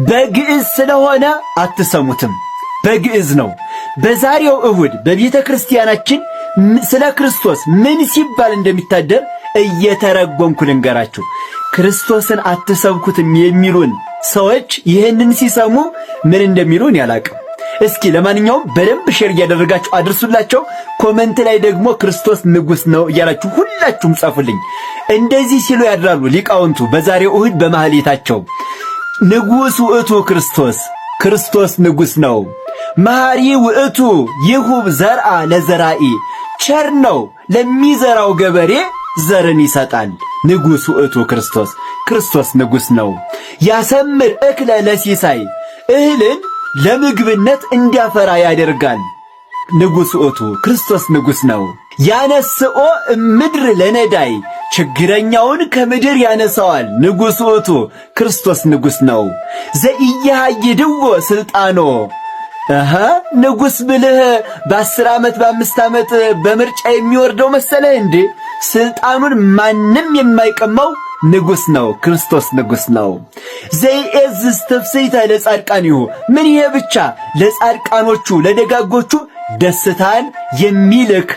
በግዕዝ ስለሆነ አትሰሙትም። በግዕዝ ነው። በዛሬው እሁድ በቤተ ክርስቲያናችን ስለ ክርስቶስ ምን ሲባል እንደሚታደር እየተረጎምኩ ልንገራችሁ። ክርስቶስን አትሰብኩትም የሚሉን ሰዎች ይህንን ሲሰሙ ምን እንደሚሉን ያላቅም። እስኪ ለማንኛውም በደንብ ሼር እያደረጋችሁ አድርሱላቸው። ኮመንት ላይ ደግሞ ክርስቶስ ንጉሥ ነው እያላችሁ ሁላችሁም ጻፉልኝ። እንደዚህ ሲሉ ያድራሉ ሊቃውንቱ በዛሬው እሁድ በማህሌታቸው። ንጉሥ ውእቱ ክርስቶስ፣ ክርስቶስ ንጉሥ ነው። መሐሪ ውእቱ ይሁብ ዘርአ ለዘራኢ፣ ቸር ነው ለሚዘራው ገበሬ ዘርን ይሰጣል። ንጉሥ ውእቱ ክርስቶስ፣ ክርስቶስ ንጉሥ ነው። ያሰምር እክለ ለሲሳይ፣ እህልን ለምግብነት እንዲያፈራ ያደርጋል። ንጉሥ ውእቱ ክርስቶስ ንጉሥ ነው። ያነስኦ እምድር ለነዳይ፣ ችግረኛውን ከምድር ያነሳዋል። ንጉሥ ውእቱ ክርስቶስ ንጉሥ ነው። ዘኢያሃይድዎ ሥልጣኖ፣ ንጉሥ ብልህ በ10 ዓመት በ5 ዓመት በምርጫ የሚወርደው መሰለህ እንዴ? ሥልጣኑን ማንም የማይቀማው ንጉሥ ነው። ክርስቶስ ንጉሥ ነው። ዘይዔዝዝ ትፍሥሕተ ለጻድቃኒሁ፣ ምን ይሄ ብቻ ለጻድቃኖቹ ለደጋጎቹ ደስታን የሚልክ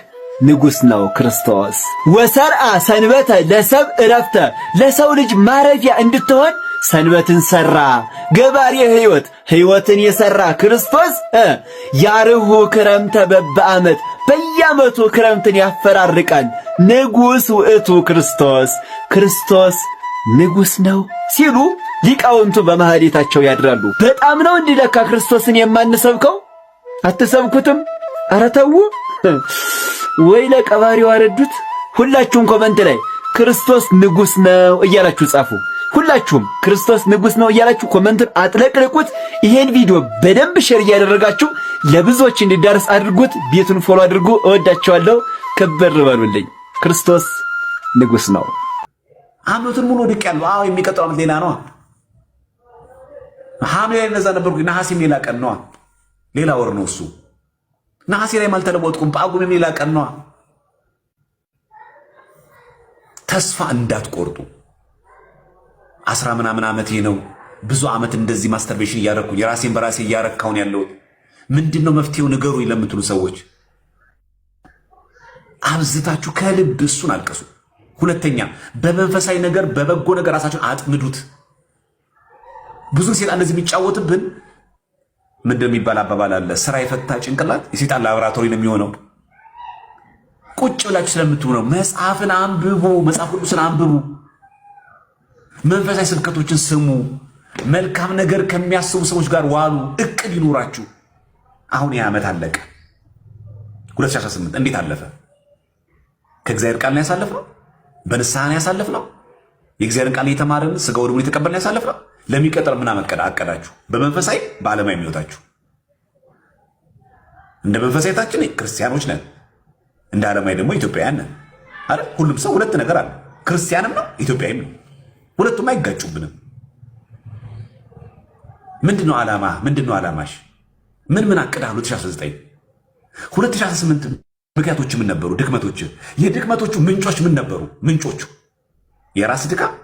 ንጉሥ ነው ክርስቶስ። ወሰርአ ሰንበተ ለሰብ ዕረፍተ፣ ለሰው ልጅ ማረፊያ እንድትሆን ሰንበትን ሠራ። ገባሬ ሕይወት፣ ሕይወትን የሠራ ክርስቶስ ያርሁ ክረምተ በበዓመት፣ በየዓመቱ ክረምትን ያፈራርቃል። ንጉሥ ውእቱ ክርስቶስ፣ ክርስቶስ ንጉሥ ነው ሲሉ ሊቃውንቱ በማህሌታቸው ያድራሉ። በጣም ነው እንዲለካ ክርስቶስን የማንሰብከው። አትሰብኩትም? ኧረ ተው ወይ ለቀባሪው አረዱት። ሁላችሁም ኮመንት ላይ ክርስቶስ ንጉሥ ነው እያላችሁ ጻፉ። ሁላችሁም ክርስቶስ ንጉሥ ነው እያላችሁ ኮመንትን አጥለቅልቁት። ይሄን ቪዲዮ በደንብ ሼር እያደረጋችሁ ለብዙዎች እንዲዳረስ አድርጉት። ቤቱን ፎሎ አድርጉ። እወዳቸዋለሁ። ከበር በሉልኝ። ክርስቶስ ንጉሥ ነው። ዓመቱን ሙሉ ድቅ ያለው የሚቀጥለው ዓመት ሌላ ነው። ሐምሌ ላይ እነዛ ነበርኩ። ነሐሴም ሌላ ቀን ነው። ሌላ ወር ነው እሱ። ነሐሴ ላይ አልተለወጥኩም። ጳጉሜም ሌላ ቀን ነው። ተስፋ እንዳትቆርጡ። 10 ምናምን ዓመቴ ነው። ብዙ ዓመት እንደዚህ ማስተርቤሽን እያረኩ የራሴን በራሴ እያረካውን ያለሁት ምንድነው መፍትሄው ንገሩ ለምትሉ ሰዎች አብዝታችሁ ከልብ እሱን አልቀሱ። ሁለተኛ በመንፈሳዊ ነገር በበጎ ነገር ራሳችሁን አጥምዱት። ብዙ ሴጣን እንደዚህ የሚጫወትብን ምንድነው የሚባል አባባል አለ። ስራ የፈታ ጭንቅላት የሴጣን ላቦራቶሪ ነው የሚሆነው። ቁጭ ብላችሁ ስለምትሆነው መጽሐፍን አንብቡ፣ መጽሐፍ ቅዱስን አንብቡ፣ መንፈሳዊ ስብከቶችን ስሙ፣ መልካም ነገር ከሚያስቡ ሰዎች ጋር ዋሉ፣ እቅድ ይኖራችሁ። አሁን ይህ ዓመት አለቀ። 2018 እንዴት አለፈ? ከእግዚአብሔር ቃል ነው ያሳለፍነው። በንስሐ ነው ያሳለፍነው። የእግዚአብሔርን ቃል እየተማርን ስጋ ወደሙን የተቀበልን ያሳለፍነው። ለሚቀጥል ምን አቀዳችሁ? በመንፈሳዊ በዓለማዊ የሚወታችሁ። እንደ መንፈሳዊታችን ክርስቲያኖች ነን፣ እንደ ዓለማዊ ደግሞ ኢትዮጵያውያን ነን አይደል? ሁሉም ሰው ሁለት ነገር አለ፣ ክርስቲያንም ነው ኢትዮጵያዊም ነው። ሁለቱም አይጋጩብንም። ምንድነው ዓላማ? ምንድነው ዓላማሽ? ምን አቅዳህ? 2018 ምክንያቶች ምን ነበሩ? ድክመቶች፣ የድክመቶቹ ምንጮች ምን ነበሩ? ምንጮቹ የራስ ድካም፣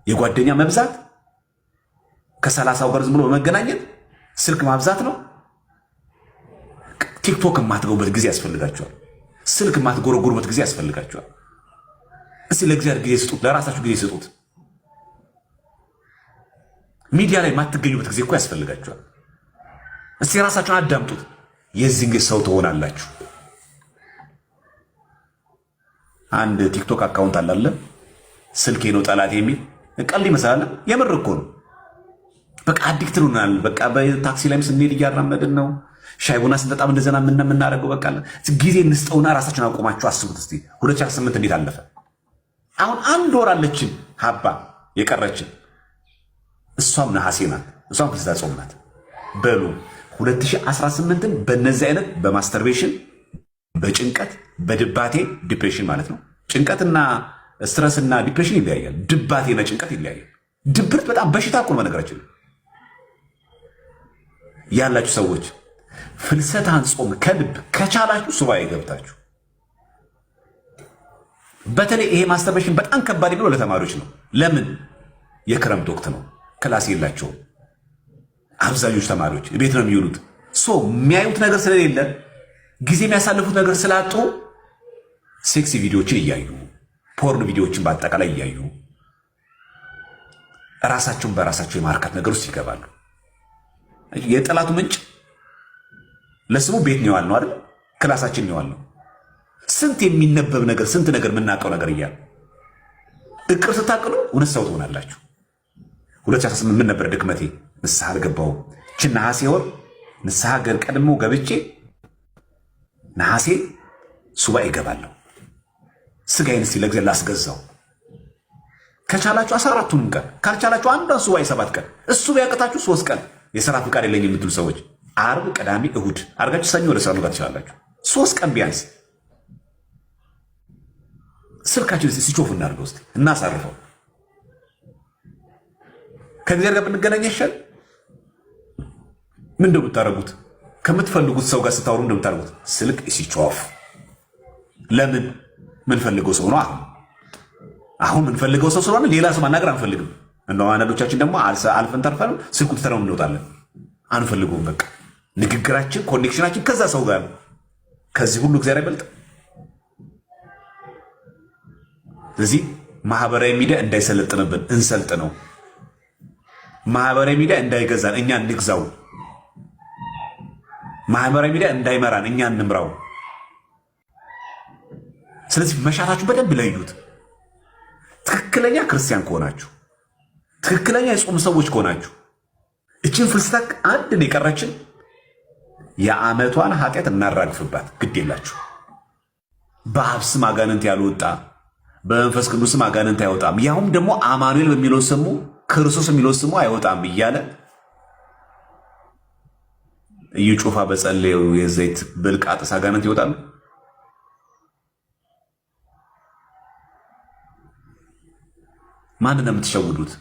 የጓደኛ መብዛት፣ ከ30 ጋር ዝም ብሎ በመገናኘት ስልክ ማብዛት ነው። ቲክቶክ የማትገቡበት ጊዜ ያስፈልጋቸዋል። ስልክ የማትጎረጉሩበት ጊዜ ያስፈልጋቸዋል። እስቲ ለእግዚአብሔር ጊዜ ስጡት፣ ለራሳችሁ ጊዜ ስጡት። ሚዲያ ላይ የማትገኙበት ጊዜ እኮ ያስፈልጋቸዋል። እስቲ ራሳችሁን አዳምጡት። የዚህን ጊዜ ሰው ትሆናላችሁ። አንድ ቲክቶክ አካውንት አላለ፣ ስልኬ ነው ጠላት የሚል ቀልድ ይመስላል። የምር እኮ ነው። በቃ አዲክት ነናል። በቃ በታክሲ ላይም ስንሄድ እያራመድን ነው። ሻይ ቡና ስንጠጣም እንደዘና የምናደርገው በቃ ጊዜ እንስጠውና ራሳችሁን አቆማችሁ አስቡት እስቲ 2018 እንዴት አለፈ? አሁን አንድ ወር አለችን ሀባ የቀረችን፣ እሷም ነሐሴ ናት፣ እሷም ፍስዳ ጾም ናት። በሉ 2018ን በእነዚህ አይነት በማስተርቤሽን፣ በጭንቀት፣ በድባቴ ዲፕሬሽን ማለት ነው። ጭንቀትና ስትረስና ዲፕሬሽን ይለያያል። ድባቴና ጭንቀት ይለያያል። ድብርት በጣም በሽታ እኮ ነው። በነገራችን ያላችሁ ሰዎች ፍልሰታን ጾም ከልብ ከቻላችሁ ሱባኤ ገብታችሁ፣ በተለይ ይሄ ማስተርቤሽን በጣም ከባድ ነው ለተማሪዎች ነው። ለምን? የክረምት ወቅት ነው፣ ክላስ የላቸውም። አብዛኞቹ ተማሪዎች ቤት ነው የሚውሉት። የሚያዩት ነገር ስለሌለ ጊዜ የሚያሳልፉት ነገር ስላጡ ሴክሲ ቪዲዮዎችን እያዩ ፖርን ቪዲዮዎችን በአጠቃላይ እያዩ ራሳቸውን በራሳቸው የማርካት ነገር ውስጥ ይገባሉ። የጠላቱ ምንጭ ለስሙ ቤት ነው ያልነው አይደል? ክላሳችን ነው ያልነው። ስንት የሚነበብ ነገር ስንት ነገር የምናውቀው ነገር እያለ እቅር ስታቅዱ እውነት ሰው ትሆናላችሁ። 2018 ምን ነበር ድክመቴ? ንስሐ አልገባሁም። ችን ነሐሴ ወር ንስሐ ቀድሞ ገብቼ ነሐሴ ሱባኤ እገባለሁ። ስጋዬን እስቲ ለእግዚአብሔር ላስገዛው። ከቻላችሁ 14ቱንም ቀን ካልቻላችሁ አንዷን ሱባኤ 7 ቀን እሱ ቢያቅታችሁ 3 ቀን የሥራ ፍቃድ የለኝ የምትሉ ሰዎች ዓርብ፣ ቅዳሜ፣ እሁድ አድርጋችሁ ሰኞ ወደ ስራ መግባት ትችላላችሁ። 3 ቀን ቢያንስ ስልካችን ሲጮፍ እናድርገው እስቲ እናሳርፈው። ከእግዚአብሔር ጋር ብንገናኝ ይሻል። ምን እንደምታደርጉት ከምትፈልጉት ሰው ጋር ስታወሩ እንደምታደርጉት ስልክ ሲጮፍ ለምን? ምንፈልገው ሰው ነው። አሁን ምንፈልገው ሰው ስለሆነ ሌላ ሰው ማናገር አንፈልግም። እንደው አንዳንዶቻችን ደግሞ አልፈን ተርፈን ስልኩ ትተነው እንወጣለን። አንፈልገውም። በቃ ንግግራችን ኮኔክሽናችን ከዛ ሰው ጋር ነው። ከዚህ ሁሉ እግዚአብሔር አይበልጥ። ስለዚህ ማህበራዊ ሚዲያ እንዳይሰለጥንብን እንሰልጥ ነው። ማህበራዊ ሚዲያ እንዳይገዛን እኛ እንግዛው። ማህበራዊ ሚዲያ እንዳይመራን እኛ እንምራው። ስለዚህ መሻታችሁ በደንብ ለዩት። ትክክለኛ ክርስቲያን ከሆናችሁ ትክክለኛ የጾም ሰዎች ከሆናችሁ እችን ፍልስታክ አንድ ነው የቀረችን። የዓመቷን ኃጢአት እናራግፍባት። ግድ የላችሁ። በአብ ስም አጋንንት ያልወጣ በመንፈስ ቅዱስ ስም አጋንንት አይወጣም፣ ያውም ደግሞ አማኑኤል በሚለው ስሙ ክርስቶስ የሚለው ስሙ አይወጣም እያለ እዩ ጩፋ በጸለየው የዘይት ብልቃጥስ አጋንንት ይወጣሉ። ማንን ነው የምትሸውዱት?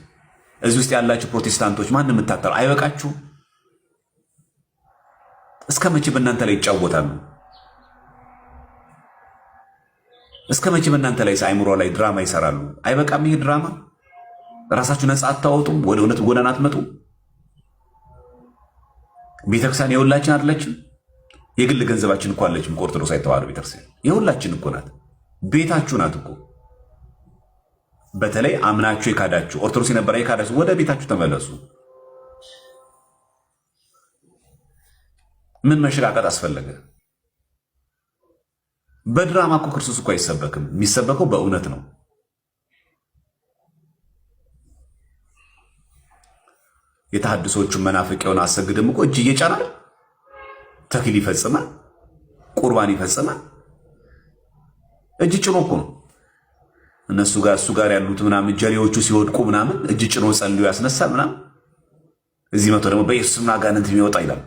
እዚህ ውስጥ ያላችሁ ፕሮቴስታንቶች ማንን የምታጠሩ? አይበቃችሁ? እስከ መቼ በእናንተ ላይ ይጫወታሉ? እስከ መቼ በእናንተ ላይ አይምሮ ላይ ድራማ ይሰራሉ? አይበቃም? ይሄ ድራማ ራሳችሁ ነፃ አታወጡም? ወደ እውነት ጎዳና አትመጡም? ቤተክርስቲያን የሁላችን አይደለችም? የግል ገንዘባችን እኮ አለችም። ኦርቶዶክስ ተዋሕዶ ቤተክርስቲያን የሁላችን እኮ ናት። ቤታችሁ ናት እኮ። በተለይ አምናችሁ የካዳችሁ ኦርቶዶክስ የነበረ የካዳችሁ ወደ ቤታችሁ ተመለሱ። ምን መሸቃቀጥ አስፈለገ? በድራማ እኮ ክርስቶስ እኮ አይሰበክም። የሚሰበከው በእውነት ነው። የተሐድሶቹን መናፍቅ የሆነ አሰግድም እኮ እጅ እየጫናል ተክሊል ይፈጽማል፣ ቁርባን ይፈጽማል። እጅ ጭኖ እኮ ነው እነሱ ጋር እሱ ጋር ያሉት ምናምን ጀሌዎቹ ሲወድቁ ምናምን እጅ ጭኖ ጸልዮ ያስነሳል ምናምን። እዚህ መጥቶ ደግሞ በኢየሱስም አጋንንት የሚወጣ ይላል።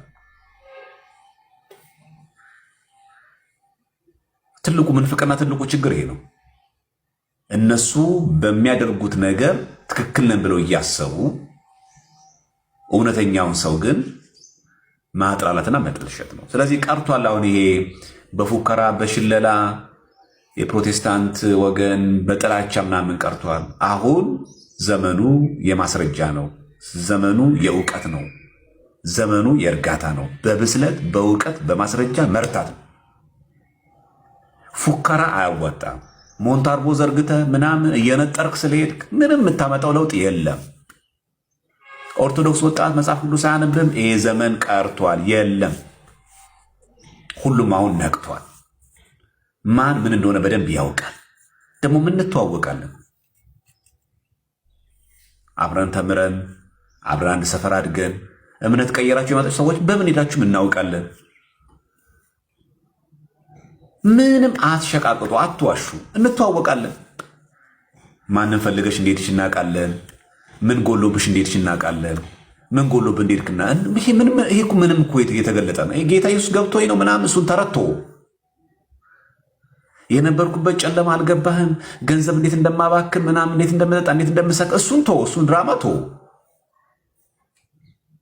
ትልቁ ምንፍቅና ትልቁ ችግር ይሄ ነው። እነሱ በሚያደርጉት ነገር ትክክል ነን ብለው እያሰቡ እውነተኛውን ሰው ግን ማጥላላትና መጥልሸት ነው። ስለዚህ ቀርቷል። አሁን ይሄ በፉከራ በሽለላ የፕሮቴስታንት ወገን በጥላቻ ምናምን ቀርቷል። አሁን ዘመኑ የማስረጃ ነው። ዘመኑ የእውቀት ነው። ዘመኑ የእርጋታ ነው። በብስለት በእውቀት በማስረጃ መርታት ነው። ፉከራ አያዋጣም። ሞንታርቦ ዘርግተ ምናምን እየነጠርክ ስለሄድክ ምንም የምታመጣው ለውጥ የለም። ኦርቶዶክስ ወጣት መጽሐፍ ቅዱስ አያነብም። ይሄ ዘመን ቀርቷል። የለም። ሁሉም አሁን ነቅቷል። ማን ምን እንደሆነ በደንብ ያውቃል። ደግሞ ምን እንተዋወቃለን። አብረን ተምረን አብረን አንድ ሰፈር አድገን እምነት ቀየራችሁ የመጣችሁ ሰዎች በምን ሄዳችሁም እናውቃለን። ምንም አትሸቃቅጡ፣ አትዋሹ። እንተዋወቃለን። ማንን ፈልገሽ እንዴትሽ እናውቃለን። ምን ጎሎብሽ እንዴትሽ እናውቃለን። ምን ጎሎብ እንዴትክና ይሄ ምንም እኮ የተገለጠ ነው። ጌታ ኢየሱስ ገብቶኝ ነው ምናምን እሱን ተረቶ የነበርኩበት ጨለማ አልገባህም። ገንዘብ እንዴት እንደማባክን ምናምን እንዴት እንደምጠጣ እንዴት እንደምሰቅ እሱን ተው፣ እሱን ድራማ ተው።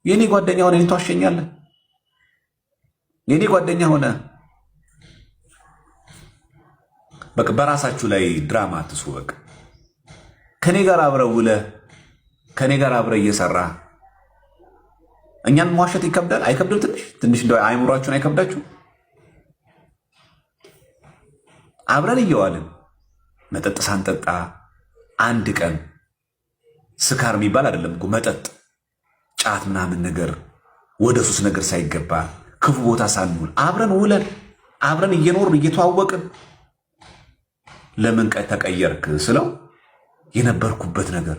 የኔ ጓደኛ ሆነ እኔን ትዋሸኛለህ? የኔ ጓደኛ ሆነ በቃ በራሳችሁ ላይ ድራማ አትስሩ። በቃ ከኔ ጋር አብረህ ውለህ ከኔ ጋር አብረህ እየሰራህ እኛን መዋሸት ይከብዳል አይከብድም? ትንሽ እንደው አይምሯችሁን አይከብዳችሁ? አብረን እየዋልን መጠጥ ሳንጠጣ አንድ ቀን ስካር የሚባል አይደለም እኮ መጠጥ፣ ጫት ምናምን ነገር ወደ ሱስ ነገር ሳይገባ ክፉ ቦታ ሳንውል አብረን ውለን አብረን እየኖርን እየተዋወቅን ለምን ተቀየርክ ስለው የነበርኩበት ነገር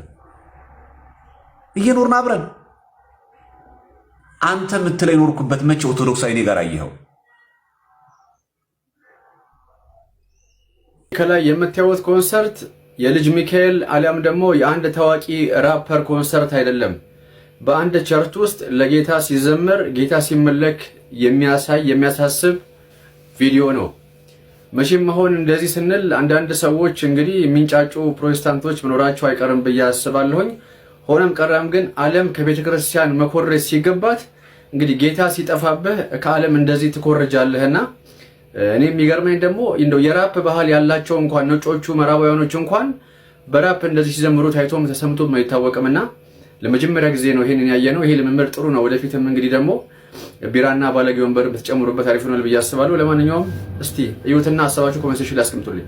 እየኖርን አብረን አንተ የምትለኝ ኖርኩበት መቼ ኦርቶዶክሳዊ እኔ ጋር አየኸው? ከላይ የምታዩት ኮንሰርት የልጅ ሚካኤል አሊያም ደግሞ የአንድ ታዋቂ ራፐር ኮንሰርት አይደለም። በአንድ ቸርች ውስጥ ለጌታ ሲዘመር ጌታ ሲመለክ የሚያሳይ የሚያሳስብ ቪዲዮ ነው። መቼም አሁን እንደዚህ ስንል አንዳንድ ሰዎች እንግዲህ የሚንጫጩ ፕሮቴስታንቶች መኖራቸው አይቀርም ብዬ አስባለሁኝ። ሆነም ቀረም ግን ዓለም ከቤተ ክርስቲያን መኮረጅ ሲገባት እንግዲህ ጌታ ሲጠፋብህ ከዓለም እንደዚህ ትኮረጃለህና እኔ የሚገርመኝ ደግሞ እንደው የራፕ ባህል ያላቸው እንኳን ነጮቹ ምዕራባውያኖች እንኳን በራፕ እንደዚህ ሲዘምሩ ታይቶም ተሰምቶም አይታወቅምና ለመጀመሪያ ጊዜ ነው ይሄንን ያየነው። ይሄ ልምምድ ጥሩ ነው። ወደፊትም እንግዲህ ደግሞ ቢራና ባለጌ ወንበር ብትጨምሩበት አሪፍ ነው ብዬ አስባለሁ። ለማንኛውም እስቲ እዩትና ሀሳባችሁ ኮሜንት ሴክሽን ላይ አስቀምጡልኝ።